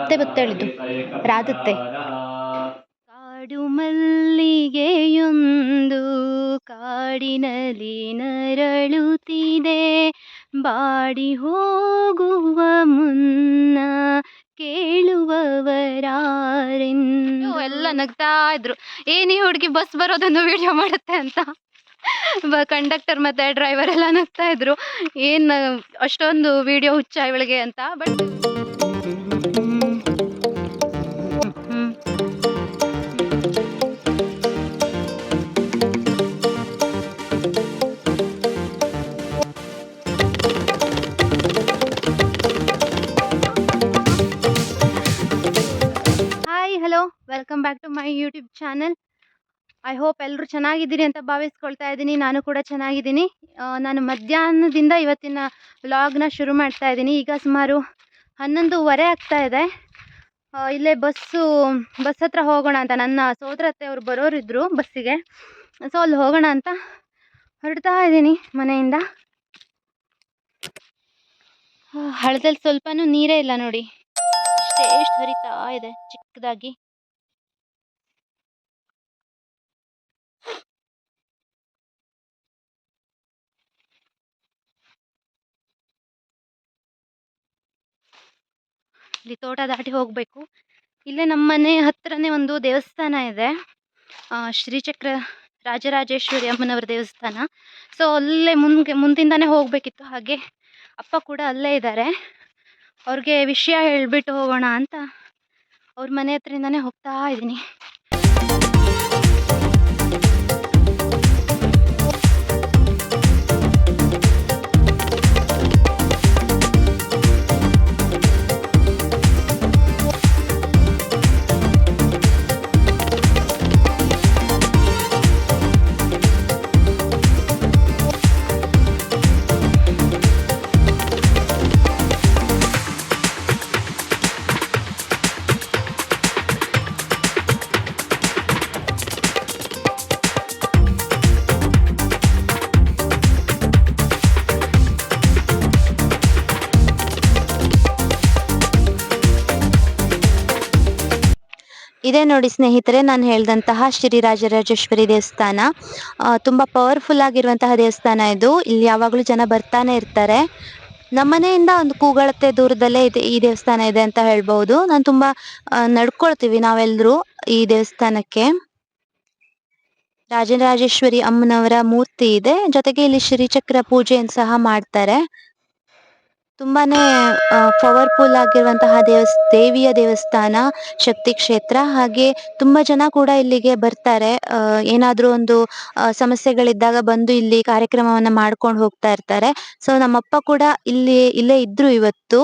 ಅತ್ತೆ ಬತ್ತಳಿದ್ದು ರಾಧತ್ತೆ. ಕಾಡು ಮಲ್ಲಿಗೆಯೊಂದು ಕಾಡಿನಲ್ಲಿ ನರಳುತ್ತಿದೆ, ಬಾಡಿ ಹೋಗುವ ಮುನ್ನ ಕೇಳುವವರಾರೆಂದು. ಎಲ್ಲ ನಗ್ತಾ ಇದ್ರು, ಏನಿ ಹುಡುಗಿ ಬಸ್ ಬರೋದನ್ನು ವಿಡಿಯೋ ಮಾಡುತ್ತೆ ಅಂತ. ಕಂಡಕ್ಟರ್ ಮತ್ತೆ ಡ್ರೈವರ್ ಎಲ್ಲ ನಗ್ತಾ ಇದ್ರು, ಏನು ಅಷ್ಟೊಂದು ವಿಡಿಯೋ ಹುಚ್ಚ ಇವಳಿಗೆ ಅಂತ. But hi, hello, welcome back to my YouTube channel. I hope ಎಲ್ಲರೂ ಚೆನ್ನಾಗಿದ್ದೀರಿ ಅಂತ ಭಾವಿಸ್ಕೊಳ್ತಾ ಇದ್ದೀನಿ. ನಾನು ಕೂಡ ಚೆನ್ನಾಗಿದ್ದೀನಿ. ನಾನು ಮಧ್ಯಾಹ್ನದಿಂದ ಇವತ್ತಿನ ವ್ಲಾಗ್ನ ಶುರು ಮಾಡ್ತಾ ಇದ್ದೀನಿ. ಈಗ ಸುಮಾರು 11:15 ಆಗ್ತಾ ಇದೆ. ಇಲ್ಲೇ ಬಸ್ ಹತ್ರ ಹೋಗೋಣ ಅಂತ, ನನ್ನ ಸೋದರತ್ತೆ ಅವರು ಬರೋರಿದ್ರು ಬಸ್ಸಿಗೆ. ಸೊ ಅಲ್ಲಿ ಹೋಗೋಣ ಅಂತ ಹೊರಡ್ತಾ ಇದ್ದೀನಿ ಮನೆಯಿಂದ. ಹಳ್ಳದಲ್ಲಿ ಸ್ವಲ್ಪನೂ ನೀರೇ ಇಲ್ಲ ನೋಡಿ, ಎಷ್ಟು ಹರಿತಾ ಇದೆ ಚಿಕ್ಕದಾಗಿ. ಇಲ್ಲಿ ತೋಟ ದಾಟಿ ಹೋಗಬೇಕು. ಇಲ್ಲೇ ನಮ್ಮ ಮನೆ ಹತ್ರನೇ ಒಂದು ದೇವಸ್ಥಾನ ಇದೆ, ಶ್ರೀಚಕ್ರ ರಾಜರಾಜೇಶ್ವರಿ ಅಮ್ಮನವರ ದೇವಸ್ಥಾನ. ಸೊ ಅಲ್ಲೇ ಮುಂದಿಂದಾನೇ ಹೋಗಬೇಕಿತ್ತು. ಹಾಗೆ ಅಪ್ಪ ಕೂಡ ಅಲ್ಲೇ ಇದ್ದಾರೆ, ಅವ್ರಿಗೆ ವಿಷಯ ಹೇಳಿಬಿಟ್ಟು ಹೋಗೋಣ ಅಂತ ಅವ್ರ ಮನೆ ಹತ್ರದಿಂದಾನೇ ಹೋಗ್ತಾ ಇದ್ದೀನಿ. ಇದೇ ನೋಡಿ ಸ್ನೇಹಿತರೆ, ನಾನು ಹೇಳಿದಂತಹ ಶ್ರೀ ರಾಜರಾಜೇಶ್ವರಿ ದೇವಸ್ಥಾನ. ತುಂಬ ಪವರ್ಫುಲ್ ಆಗಿರುವಂತಹ ದೇವಸ್ಥಾನ ಇದು. ಇಲ್ಲಿ ಯಾವಾಗಲೂ ಜನ ಬರ್ತಾನೆ ಇರ್ತಾರೆ. ನಮ್ಮ ಮನೆಯಿಂದ ಒಂದು ಕೂಗಳತೆ ದೂರದಲ್ಲೇ ಇದೆ ಈ ದೇವಸ್ಥಾನ ಇದೆ ಅಂತ ಹೇಳ್ಬೋದು. ನಾನು ತುಂಬ ನಡ್ಕೊಳ್ತೀವಿ ನಾವೆಲ್ಲರೂ ಈ ದೇವಸ್ಥಾನಕ್ಕೆ. ರಾಜರಾಜೇಶ್ವರಿ ಅಮ್ಮನವರ ಮೂರ್ತಿ ಇದೆ, ಜೊತೆಗೆ ಇಲ್ಲಿ ಶ್ರೀಚಕ್ರ ಪೂಜೆಯನ್ನು ಸಹ ಮಾಡ್ತಾರೆ. ತುಂಬಾನೇ ಪವರ್ಫುಲ್ ಆಗಿರುವಂತಹ ದೇವಿಯ ದೇವಸ್ಥಾನ, ಶಕ್ತಿ ಕ್ಷೇತ್ರ. ಹಾಗೆ ತುಂಬಾ ಜನ ಕೂಡ ಇಲ್ಲಿಗೆ ಬರ್ತಾರೆ. ಏನಾದ್ರೂ ಒಂದು ಸಮಸ್ಯೆಗಳಿದ್ದಾಗ ಬಂದು ಇಲ್ಲಿ ಕಾರ್ಯಕ್ರಮವನ್ನ ಮಾಡ್ಕೊಂಡು ಹೋಗ್ತಾ ಇರ್ತಾರೆ. ಸೊ ನಮ್ಮಪ್ಪ ಕೂಡ ಇಲ್ಲೇ ಇದ್ರು ಇವತ್ತು.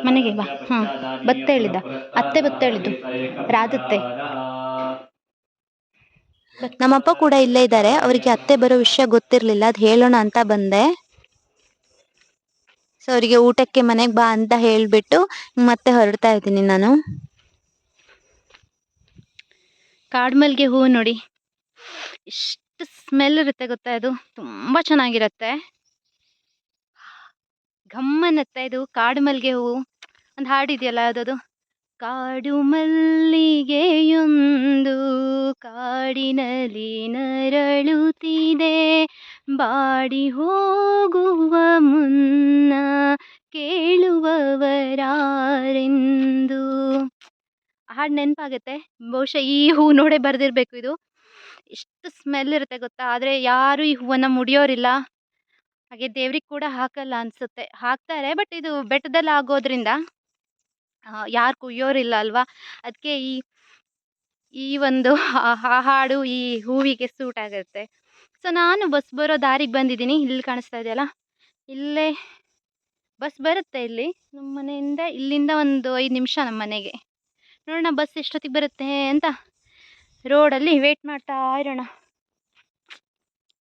ಮನೆಗೆ ಬಾ. ಬತ್ತ ಹೇಳಿದ, ಅತ್ತೆ ಬತ್ತ ಹೇಳಿದ್ದು ರಾಧತ್ತೆ. ನಮ್ಮಪ್ಪ ಕೂಡ ಇಲ್ಲೇ ಇದ್ದಾರೆ, ಅವರಿಗೆ ಅತ್ತೆ ಬರೋ ವಿಷಯ ಗೊತ್ತಿರ್ಲಿಲ್ಲ, ಅದ್ ಹೇಳೋಣ ಅಂತ ಬಂದೆ. ಸೊ ಅವರಿಗೆ ಊಟಕ್ಕೆ ಮನೆಗೆ ಬಾ ಅಂತ ಹೇಳ್ಬಿಟ್ಟು ಮತ್ತೆ ಹೊರಡ್ತಾ ಇದ್ದೀನಿ ನಾನು. ಕಾಡ್ಮಲ್ಗೆ ಹೂವು ನೋಡಿ, ಎಷ್ಟು ಸ್ಮೆಲ್ ಇರುತ್ತೆ ಗೊತ್ತಾ, ಇದು ತುಂಬಾ ಚೆನ್ನಾಗಿರತ್ತೆ, ಗಮ್ಮನತ್ತೆ. ಇದು ಕಾಡು ಮಲ್ಲಿಗೆ ಹೂವು, ಒಂದು ಹಾಡಿದೆಯಲ್ಲ ಅದದು, ಕಾಡು ಮಲ್ಲಿಗೆಯೊಂದು ಕಾಡಿನಲ್ಲಿ ನರಳುತ್ತಿದೆ, ಬಾಡಿ ಹೋಗುವ ಮುನ್ನ ಕೇಳುವವರಾರೆಂದು. ಹಾಡು ನೆನಪಾಗತ್ತೆ. ಬಹುಶಃ ಈ ಹೂ ನೋಡೇ ಬರ್ದಿರ್ಬೇಕು ಇದು. ಎಷ್ಟು ಸ್ಮೆಲ್ ಇರುತ್ತೆ ಗೊತ್ತಾ, ಆದರೆ ಯಾರು ಈ ಹೂವನ್ನ ಮುಡಿಯೋರಿಲ್ಲ, ಹಾಗೆ ದೇವ್ರಿಗೆ ಕೂಡ ಹಾಕಲ್ಲ ಅನ್ಸುತ್ತೆ. ಹಾಕ್ತಾರೆ, ಬಟ್ ಇದು ಬೆಟ್ಟದಲ್ಲಿ ಆಗೋದ್ರಿಂದ ಯಾರು ಕುಯ್ಯೋರಿಲ್ಲ ಅಲ್ವಾ, ಅದಕ್ಕೆ ಈ ಒಂದು ಹಾಡು ಈ ಹೂವಿಗೆ ಸೂಟ್ ಆಗುತ್ತೆ. ಸೊ ನಾನು ಬಸ್ ಬರೋ ದಾರಿಗೆ ಬಂದಿದ್ದೀನಿ. ಇಲ್ಲಿ ಕಾಣಿಸ್ತಾ ಇದೆಯಲ್ಲ, ಇಲ್ಲೇ ಬಸ್ ಬರುತ್ತೆ. ಇಲ್ಲಿ ನಮ್ಮ ಮನೆಯಿಂದ ಇಲ್ಲಿಂದ ಒಂದು 5 ನಿಮಿಷ ನಮ್ಮ ಮನೆಗೆ. ನೋಡೋಣ ಬಸ್ ಎಷ್ಟೊತ್ತಿಗೆ ಬರುತ್ತೆ ಅಂತ ರೋಡಲ್ಲಿ ವೇಟ್ ಮಾಡ್ತಾ ಇರೋಣ.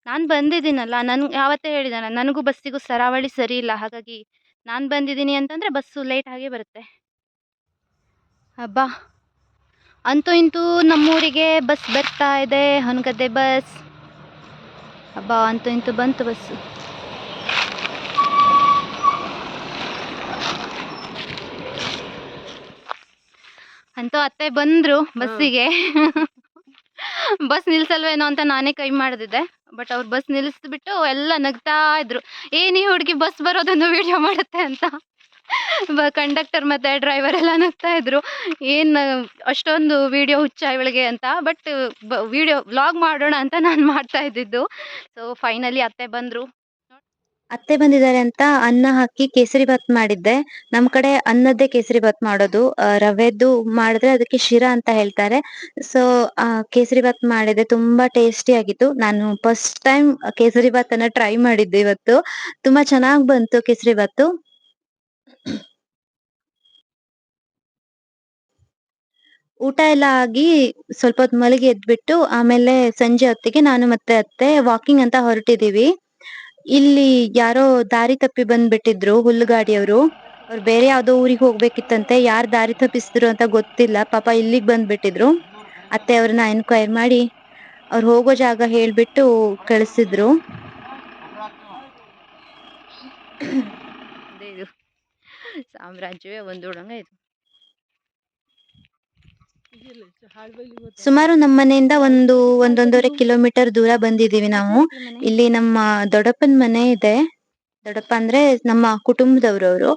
ನಾನು ಬಂದಿದ್ದೀನಲ್ಲ, ಯಾವತ್ತೇ ಹೇಳಿದಾನ, ನನಗೂ ಬಸ್ಸಿಗೂ ಸರಾವಳಿ ಸರಿ ಇಲ್ಲ, ಹಾಗಾಗಿ ನಾನು ಬಂದಿದ್ದೀನಿ ಅಂತಂದರೆ ಬಸ್ಸು ಲೇಟ್ ಆಗೇ ಬರುತ್ತೆ. ಹಬ್ಬ ಅಂತೂ ಇಂತೂ ನಮ್ಮೂರಿಗೆ ಬಸ್ ಬರ್ತಾ ಇದೆ, ಹೊನಗದ್ದೆ ಬಸ್. ಹಬ್ಬ ಅಂತೂ ಇಂತೂ ಬಂತು ಬಸ್ಸು. ಅಂತೂ ಅತ್ತೆ ಬಂದರು ಬಸ್ಸಿಗೆ. ಬಸ್ ನಿಲ್ಸಲ್ವೇನೋ ಅಂತ ನಾನೇ ಕೈ ಮಾಡಿದೆ, ಬಟ್ ಅವ್ರು ಬಸ್ ನಿಲ್ಲಿಸ್ಬಿಟ್ಟು ಎಲ್ಲ ನಗ್ತಾ ಇದ್ರು, ಏನು ಈ ಹುಡುಗಿ ಬಸ್ ಬರೋದನ್ನು ವಿಡಿಯೋ ಮಾಡುತ್ತೆ ಅಂತ. ಕಂಡಕ್ಟರ್ ಮತ್ತು ಡ್ರೈವರ್ ಎಲ್ಲ ನಗ್ತಾ ಇದ್ರು, ಏನು ಅಷ್ಟೊಂದು ವಿಡಿಯೋ ಹುಚ್ಚ ಇವಳಿಗೆ ಅಂತ. ಬಟ್ ವಿಡಿಯೋ ವ್ಲಾಗ್ ಮಾಡೋಣ ಅಂತ ನಾನು ಮಾಡ್ತಾ ಇದ್ದಿದ್ದು. ಸೊ ಫೈನಲಿ ಅತ್ತೆ ಬಂದರು. ಅತ್ತೆ ಬಂದಿದ್ದಾರೆ ಅಂತ ಅನ್ನ ಹಾಕಿ ಕೇಸರಿ ಬಾತ್ ಮಾಡಿದ್ದೆ. ನಮ್ ಕಡೆ ಅನ್ನದ್ದೇ ಕೇಸರಿ ಬಾತ್ ಮಾಡೋದು. ರವೆದ್ದು ಮಾಡಿದ್ರೆ ಅದಕ್ಕೆ ಶಿರಾ ಅಂತ ಹೇಳ್ತಾರೆ. ಸೊ ಕೇಸರಿ ಬಾತ್ ಮಾಡಿದೆ, ತುಂಬಾ ಟೇಸ್ಟಿ ಆಗಿತ್ತು. ನಾನು ಫಸ್ಟ್ ಟೈಮ್ ಕೇಸರಿ ಬಾತ್ ಅನ್ನ ಟ್ರೈ ಮಾಡಿದ್ದೆ ಇವತ್ತು. ತುಂಬಾ ಚೆನ್ನಾಗ್ ಬಂತು ಕೇಸರಿ ಬಾತು. ಊಟ ಎಲ್ಲ ಆಗಿ ಸ್ವಲ್ಪ ಹೊತ್ತು ಮಲಗಿ ಎದ್ಬಿಟ್ಟು ಆಮೇಲೆ ಸಂಜೆ ಹೊತ್ತಿಗೆ ನಾನು ಮತ್ತೆ ಅತ್ತೆ ವಾಕಿಂಗ್ ಅಂತ ಹೊರಟಿದೀವಿ. ಇಲ್ಲಿ ಯಾರೋ ದಾರಿ ತಪ್ಪಿ ಬಂದ್ಬಿಟ್ಟಿದ್ರು ಹುಲ್ಲುಗಾಡಿಯವರು. ಅವ್ರು ಬೇರೆ ಯಾವ್ದೋ ಊರಿಗೆ ಹೋಗ್ಬೇಕಿತ್ತಂತೆ, ಯಾರ್ ದಾರಿ ತಪ್ಪಿಸಿದ್ರು ಅಂತ ಗೊತ್ತಿಲ್ಲ. ಪಾಪ ಇಲ್ಲಿಗ್ ಬಂದ್ಬಿಟ್ಟಿದ್ರು. ಅತ್ತೆ ಅವ್ರನ್ನ ಎನ್ಕ್ವೈರ್ ಮಾಡಿ ಅವ್ರು ಹೋಗೋ ಜಾಗ ಹೇಳ್ಬಿಟ್ಟು ಕಳಿಸಿದ್ರು. ಇದು ಸಾಮ್ರಾಜ್ಯವೇ ಒಂದು ಉಡಂಗ ಇದು. ಸುಮಾರು ನಮ್ಮ ಮನೆಯಿಂದ ಒಂದೊಂದೂವರೆ ಕಿಲೋಮೀಟರ್ ದೂರ ಬಂದಿದೀವಿ ನಾವು. ಇಲ್ಲಿ ನಮ್ಮ ದೊಡ್ಡಪ್ಪನ ಮನೆ ಇದೆ. ದೊಡ್ಡಪ್ಪ ಅಂದ್ರೆ ನಮ್ಮ ಕುಟುಂಬದವ್ರು ಅವರು.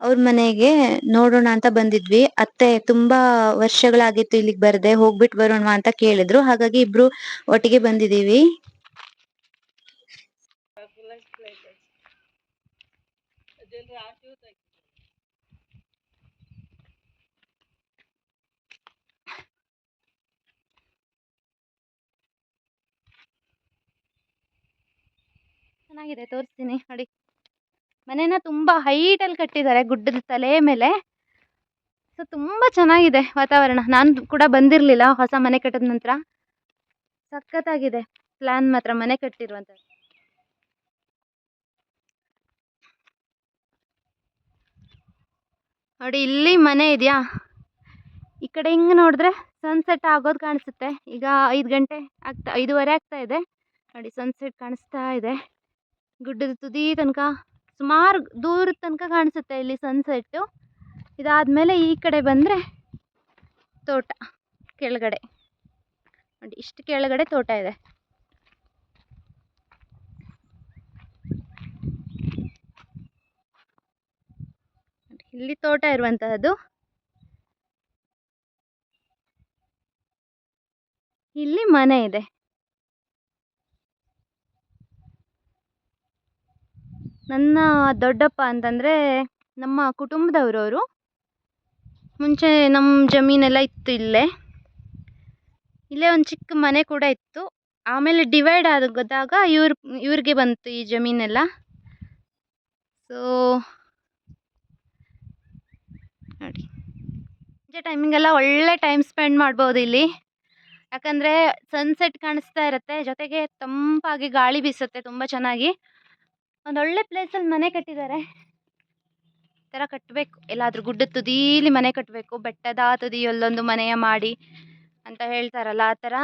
ಅವ್ರ ಮನೆಗೆ ನೋಡೋಣ ಅಂತ ಬಂದಿದ್ವಿ. ಅತ್ತೆ ತುಂಬಾ ವರ್ಷಗಳಾಗಿತ್ತು ಇಲ್ಲಿಗೆ ಬರದೆ, ಹೋಗ್ಬಿಟ್ಟು ಬರೋಣ ಅಂತ ಕೇಳಿದ್ರು. ಹಾಗಾಗಿ ಇಬ್ರು ಒಟ್ಟಿಗೆ ಬಂದಿದೀವಿ. ಚೆನ್ನಾಗಿದೆ, ತೋರಿಸ್ತೀನಿ ನೋಡಿ. ಮನೇನ ತುಂಬ ಹೈಟಲ್ಲಿ ಕಟ್ಟಿದ್ದಾರೆ, ಗುಡ್ಡದ ತಲೆ ಮೇಲೆ. ಸೊ ತುಂಬ ಚೆನ್ನಾಗಿದೆ ವಾತಾವರಣ. ನಾನು ಕೂಡ ಬಂದಿರಲಿಲ್ಲ ಹೊಸ ಮನೆ ಕಟ್ಟಿದ ನಂತರ. ಸಖತ್ತಾಗಿದೆ ಪ್ಲ್ಯಾನ್ ಮಾತ್ರ ಮನೆ ಕಟ್ಟಿರುವಂಥದ್ದು. ನೋಡಿ ಇಲ್ಲಿ ಮನೆ ಇದೆಯಾ, ಈ ಕಡೆ ಹಿಂಗೆ ನೋಡಿದ್ರೆ ಸನ್ಸೆಟ್ ಆಗೋದು ಕಾಣಿಸುತ್ತೆ. ಈಗ 5 ಗಂಟೆ 5:30 ಆಗ್ತಾ ಇದೆ. ನೋಡಿ ಸನ್ಸೆಟ್ ಕಾಣಿಸ್ತಾ ಇದೆ. ಗುಡ್ಡದ ತುದಿ ತನಕ ಸುಮಾರು ದೂರದ ತನಕ ಕಾಣಿಸುತ್ತೆ ಇಲ್ಲಿ ಸನ್ಸೆಟ್ಟು. ಇದಾದಮೇಲೆ ಈ ಕಡೆ ಬಂದರೆ ತೋಟ ಕೆಳಗಡೆ ನೋಡಿ, ಇಷ್ಟು ಕೆಳಗಡೆ ತೋಟ ಇದೆ. ಇಲ್ಲಿ ತೋಟ ಇರುವಂತಹದ್ದು. ಇಲ್ಲಿ ಮನೆ ಇದೆ. ನನ್ನ ದೊಡ್ಡಪ್ಪ ಅಂತಂದರೆ ನಮ್ಮ ಕುಟುಂಬದವರವರು. ಮುಂಚೆ ನಮ್ಮ ಜಮೀನೆಲ್ಲ ಇತ್ತು ಇಲ್ಲೇ ಒಂದು ಚಿಕ್ಕ ಮನೆ ಕೂಡ ಇತ್ತು. ಆಮೇಲೆ ಡಿವೈಡ್ ಆದಾಗ ಇವ್ರಿಗೆ ಬಂತು ಈ ಜಮೀನೆಲ್ಲ. ಸೊ ನೋಡಿ, ಸಂಜೆ ಟೈಮಿಂಗೆಲ್ಲ ಒಳ್ಳೆ ಟೈಮ್ ಸ್ಪೆಂಡ್ ಮಾಡ್ಬೋದು ಇಲ್ಲಿ. ಯಾಕಂದರೆ ಸನ್ಸೆಟ್ ಕಾಣಿಸ್ತಾ ಇರುತ್ತೆ, ಜೊತೆಗೆ ತಂಪಾಗಿ ಗಾಳಿ ಬೀಸುತ್ತೆ ತುಂಬ ಚೆನ್ನಾಗಿ. ಒಂದೊಳ್ಳೆ ಪ್ಲೇಸಲ್ಲಿ ಮನೆ ಕಟ್ಟಿದ್ದಾರೆ. ಈ ಥರ ಕಟ್ಟಬೇಕು, ಎಲ್ಲಾದರೂ ಗುಡ್ಡದ ತುದೀಲಿ ಮನೆ ಕಟ್ಟಬೇಕು. ಬೆಟ್ಟದ ತುದಿಯಲ್ಲೊಂದು ಮನೆಯ ಮಾಡಿ ಅಂತ ಹೇಳ್ತಾರಲ್ಲ, ಆ ಥರ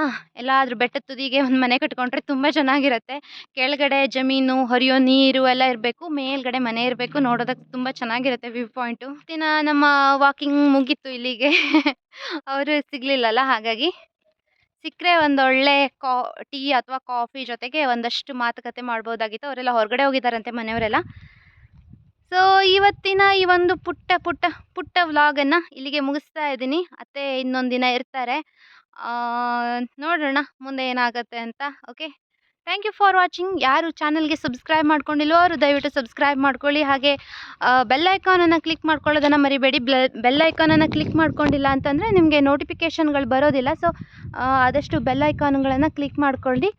ಎಲ್ಲಾದರೂ ಬೆಟ್ಟದ ತುದಿಗೆ ಒಂದು ಮನೆ ಕಟ್ಕೊಂಡ್ರೆ ತುಂಬ ಚೆನ್ನಾಗಿರುತ್ತೆ. ಕೆಳಗಡೆ ಜಮೀನು, ಹರಿಯೋ ನೀರು ಎಲ್ಲ ಇರಬೇಕು, ಮೇಲ್ಗಡೆ ಮನೆ ಇರಬೇಕು. ನೋಡೋದಕ್ಕೆ ತುಂಬ ಚೆನ್ನಾಗಿರುತ್ತೆ ವ್ಯೂ ಪಾಯಿಂಟು. ದಿನ ನಮ್ಮ ವಾಕಿಂಗ್ ಮುಗೀತು ಇಲ್ಲಿಗೆ. ಅವರು ಸಿಗಲಿಲ್ಲಲ್ಲ, ಹಾಗಾಗಿ ಸಿಕ್ಕರೆ ಒಂದೊಳ್ಳೆ ಟೀ ಅಥವಾ ಕಾಫಿ ಜೊತೆಗೆ ಒಂದಷ್ಟು ಮಾತುಕತೆ ಮಾಡ್ಬೋದಾಗಿತ್ತು. ಅವರೆಲ್ಲ ಹೊರಗಡೆ ಹೋಗಿದ್ದಾರಂತೆ ಮನೆಯವರೆಲ್ಲ. ಸೊ ಇವತ್ತಿನ ಈ ಒಂದು ಪುಟ್ಟ ವ್ಲಾಗನ್ನು ಇಲ್ಲಿಗೆ ಮುಗಿಸ್ತಾ ಇದ್ದೀನಿ. ಅತ್ತೆ ಇನ್ನೊಂದು ದಿನ ಇರ್ತಾರೆ, ನೋಡೋಣ ಮುಂದೆ ಏನಾಗುತ್ತೆ ಅಂತ. Okay, thank you for watching. ಯಾರು ಚಾನಲ್ಗೆ ಸಬ್ಸ್ಕ್ರೈಬ್ ಮಾಡ್ಕೊಂಡಿಲ್ಲೋ ಅವರು ದಯವಿಟ್ಟು ಸಬ್ಸ್ಕ್ರೈಬ್ ಮಾಡ್ಕೊಳ್ಳಿ. ಹಾಗೆ ಬೆಲ್ ಐಕಾನನ್ನು ಕ್ಲಿಕ್ ಮಾಡ್ಕೊಳ್ಳೋದನ್ನು ಮರಿಬೇಡಿ. ಬೆಲ್ ಐಕಾನನ್ನು ಕ್ಲಿಕ್ ಮಾಡ್ಕೊಂಡಿಲ್ಲ ಅಂತಂದರೆ ನಿಮಗೆ ನೋಟಿಫಿಕೇಷನ್ಗಳು ಬರೋದಿಲ್ಲ. ಸೊ ಆದಷ್ಟು ಬೆಲ್ ಐಕಾನ್ಗಳನ್ನು ಕ್ಲಿಕ್ ಮಾಡ್ಕೊಳ್ಳಿ.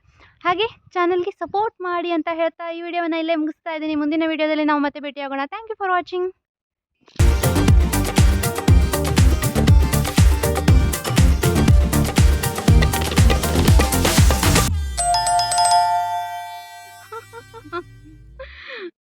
ಹಾಗೆ ಚಾನಲ್ಗೆ ಸಪೋರ್ಟ್ ಮಾಡಿ ಅಂತ ಹೇಳ್ತಾ ಈ ವಿಡಿಯೋವನ್ನು ಇಲ್ಲೇ ಮುಗಿಸ್ತಾ ಇದ್ದೀನಿ. ಮುಂದಿನ ವಿಡಿಯೋದಲ್ಲಿ ನಾವು ಮತ್ತೆ ಭೇಟಿಯಾಗೋಣ. Thank you for watching.